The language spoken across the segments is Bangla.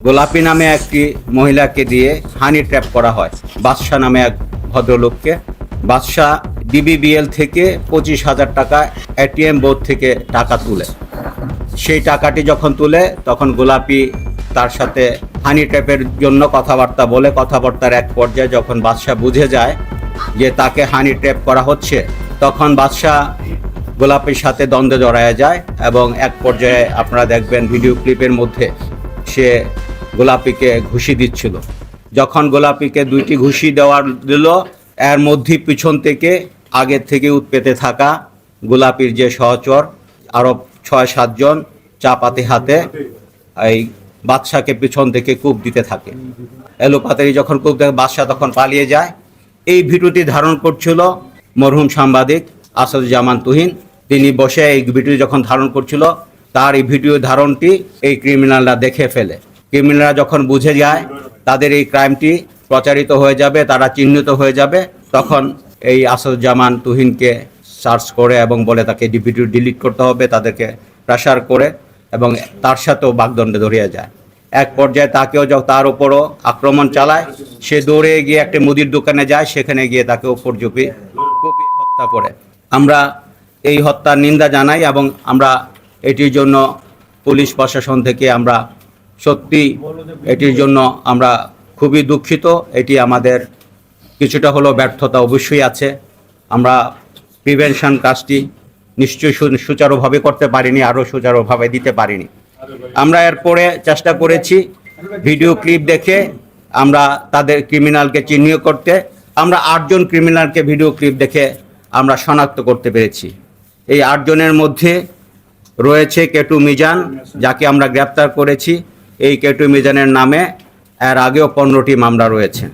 গোলাপী নামে একটি মহিলাকে দিয়ে হানি ট্র্যাপ করা হয় বাদশাহ নামে এক ভদ্রলোককে। বাদশাহ ডিবিবিএল থেকে 25,000 টাকা এটিএম বোর্ড থেকে টাকা তুলে, সেই টাকাটি যখন তুলে তখন গোলাপী তার সাথে হানি ট্র্যাপের জন্য কথাবার্তা বলে, কথাবার্তার এক পর্যায়ে যখন বাদশাহ বুঝে যায় যে তাকে হানি ট্র্যাপ করা হচ্ছে, তখন বাদশাহ গোলাপীর সাথে দ্বন্দ্বে জড়ায় যায় এবং এক পর্যায়ে আপনারা দেখবেন ভিডিও ক্লিপের মধ্যে সে গোলাপীকে ঘুষি দিচ্ছিল। যখন গোলাপীকে 2টি ঘুষি দিল, এর মধ্যে পিছন থেকে আগের থেকে উৎপেতে থাকা গোলাপীর যে সহচর আরও 6-7 জন চাপাতি হাতে এই বাদশাকে পিছন থেকে কূপ দিতে থাকে। এলোপাতারি যখন কূপ দেয়, বাদশাহ তখন পালিয়ে যায়। এই ভিডিওটি ধারণ করছিল মরহুম সাংবাদিক আসাদুজ্জামান তুহিন। তিনি বসে এই ভিডিও যখন ধারণ করছিল, তার এই ভিডিও ধারণটি এই ক্রিমিনালরা দেখে ফেলে। ক্রিমিনালরা যখন বুঝে যায় তাদের এই ক্রাইমটি প্রচারিত হয়ে যাবে, তারা চিহ্নিত হয়ে যাবে, তখন এই আসাদুজ্জামান তুহিনকে সার্চ করে এবং বলে তাকে ভিডিও ডিলিট করতে হবে, তাদেরকে প্রেশার করে এবং তার সাথেও বাগদণ্ডে ধরিয়ে যায়। এক পর্যায়ে তাকেও তার উপরও আক্রমণ চালায়। সে দৌড়ে গিয়ে একটা মুদির দোকানে যায়, সেখানে গিয়ে তাকে উপর কুপিয়ে হত্যা করে। আমরা এই হত্যার নিন্দা জানাই এবং আমরা এটির জন্য পুলিশ প্রশাসন থেকে আমরা সত্যি এটির জন্য আমরা খুবই দুঃখিত। এটি আমাদের কিছুটা হলেও ব্যর্থতা অবশ্যই আছে। আমরা প্রিভেনশন কাজটি নিশ্চয়ই সুচারুভাবে করতে পারিনি, আরও সুচারুভাবে দিতে পারিনি। আমরা এরপরে চেষ্টা করেছি ভিডিও ক্লিপ দেখে আমরা তাদের ক্রিমিনালকে চিহ্নিত করতে। আমরা 8 জন ক্রিমিনালকে ভিডিও ক্লিপ দেখে আমরা শনাক্ত করতে পেরেছি। এই 8 জনের মধ্যে রয়েছে কেটু মিজান, যাকে আমরা গ্রেপ্তার করেছি। এই কেটু মিজানের নামে এর আগেও 15টি মামলা রয়েছে।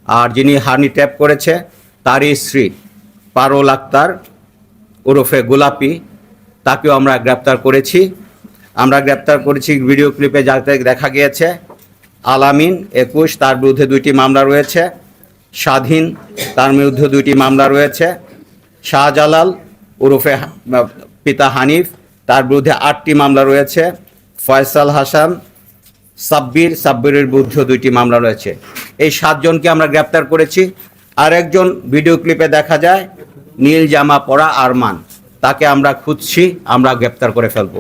আর যিনি হানি ট্র্যাপ করেছে তারই স্ত্রী পারুল আক্তার ওরফে গোলাপী, তাকেও আমরা গ্রেপ্তার করেছি। ভিডিও ক্লিপে যাতে দেখা গিয়েছে আলামিন 21, তার বিরুদ্ধে 2টি মামলা রয়েছে। স্বাধীন, তার বিরুদ্ধে 2টি মামলা রয়েছে। শাহজালাল ওরফে পিতা হানিফ, তার বিরুদ্ধে 8টি মামলা রয়েছে। ফয়সাল হাসান, সাব্বিরের বিরুদ্ধে 2টি মামলা রয়েছে। এই 7 জনকে আমরা গ্রেপ্তার করেছি। আর একজন ভিডিও ক্লিপে দেখা যায় নীল জামা পরা আরমান, তাকে আমরা খুঁজছি, আমরা গ্রেপ্তার করে ফেলব।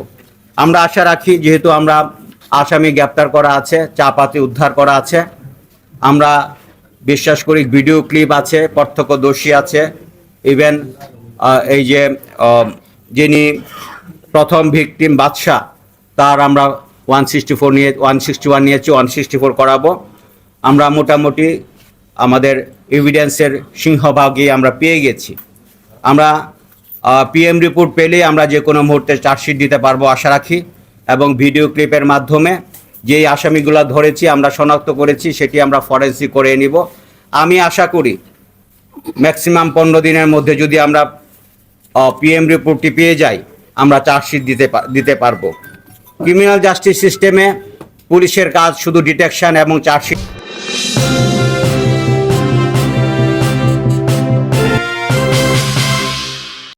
আমরা আশা রাখি, যেহেতু আমরা আসামি গ্রেপ্তার করা আছে, চাপাতি উদ্ধার করা আছে, আমরা বিশ্বাস করি ভিডিও ক্লিপ আছে, প্রত্যক্ষদর্শী আছে। ইভেন এই যে যিনি প্রথম ভিকটিম বাদশাহ, তার আমরা 161 নিয়েছি, 164 করাবো। আমরা মোটামুটি আমাদের এভিডেন্সের সিংহভাগই আমরা পেয়ে গেছি। আমরা পিএম রিপোর্ট পেলেই আমরা যে কোনো মুহূর্তে চার্জশিট দিতে পারবো আশা রাখি। এবং ভিডিও ক্লিপের মাধ্যমে যেই আসামিগুলো ধরেছি, আমরা শনাক্ত করেছি, সেটি আমরা ফরেন্সিক করে নিব। আমি আশা করি ম্যাক্সিমাম 15 দিনের মধ্যে যদি আমরা পিএম রিপোর্টটি পেয়ে যাই, আমরা চার্জশিট দিতে পারবো। ক্রিমিনাল জাস্টিস সিস্টেমে পুলিশের কাজ শুধু ডিটেকশন এবং চার্জশিট।